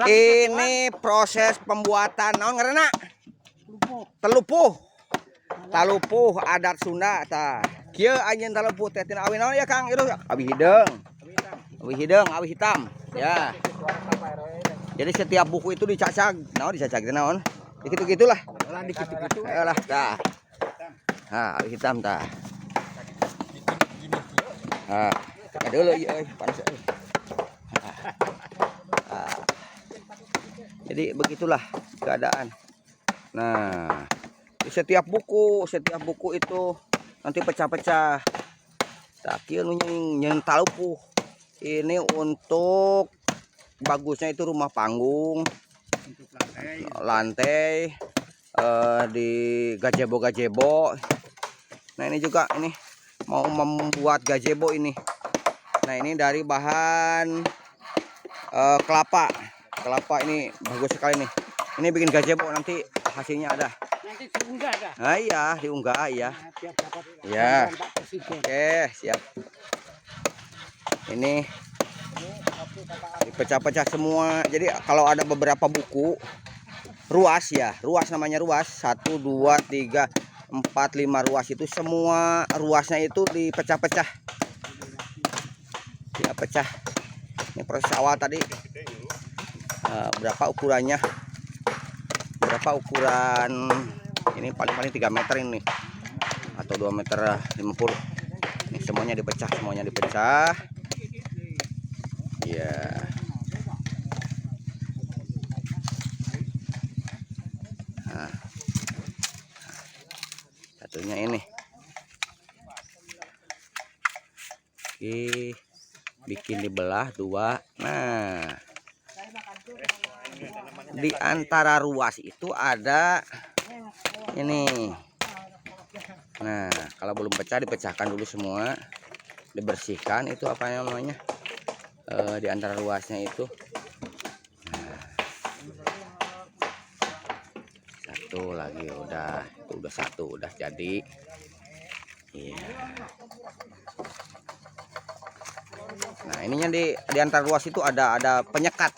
Ini proses pembuatan naon ngaranna? Telupuh. Talupuh adat Sunda tah. Kieu anjeun talupuh teh tina awi naon ya Kang? Itu awi hideung. Awi hideung, awi hitam. Ya. Jadi setiap buku itu dicacag. Naon dicacag teh naon? Gitu-gitulah. Ayolah tah. Nah, awi hitam tah. Nah, cek dulu ieu panas euy. Jadi begitulah keadaan. Nah, di setiap buku itu nanti pecah-pecah. Tak kieu nyen talupuh. Ini untuk bagusnya itu rumah panggung, lantai, di gazebo. Nah ini juga ini mau membuat gazebo ini. Nah ini dari bahan kelapa ini bagus sekali nih. Ini bikin gazebo nanti hasilnya ada. Nanti diunggah dah. Nah iya diunggah ya. Biar dapat Ya. Oke siap. Ini dipecah-pecah semua. Jadi kalau ada beberapa buku ruas ya, ruas namanya ruas 1, 2, 3, 4, 5 ruas itu semua ruasnya itu dipecah-pecah. Ya pecah. Ini proses awal tadi. Berapa ukurannya? Berapa ukuran ini paling 3 meter ini atau 2 meter 50. Ini semuanya dipecah. Ya. Nah. Satunya ini. Oke. Bikin dibelah 2. Nah. Di antara ruas itu ada ini. Nah, kalau belum pecah dipecahkan dulu semua. Dibersihkan itu apa namanya? Di antara ruasnya itu. Nah. Satu lagi udah, itu udah satu udah jadi. Iya. Nah, ininya di antara ruas itu ada penyekat.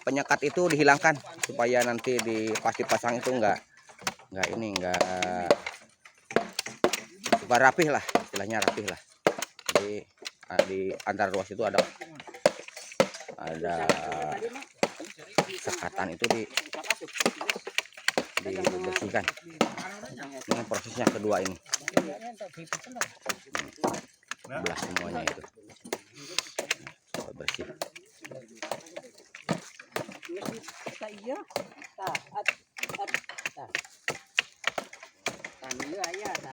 Penyekat itu dihilangkan supaya nanti pas dipasang itu enggak rapih lah, istilahnya rapih lah. Jadi di antara ruas itu ada sekatan itu dibersihkan. Ini prosesnya kedua ini. Belah semuanya itu. Bersih. Iya. Tah.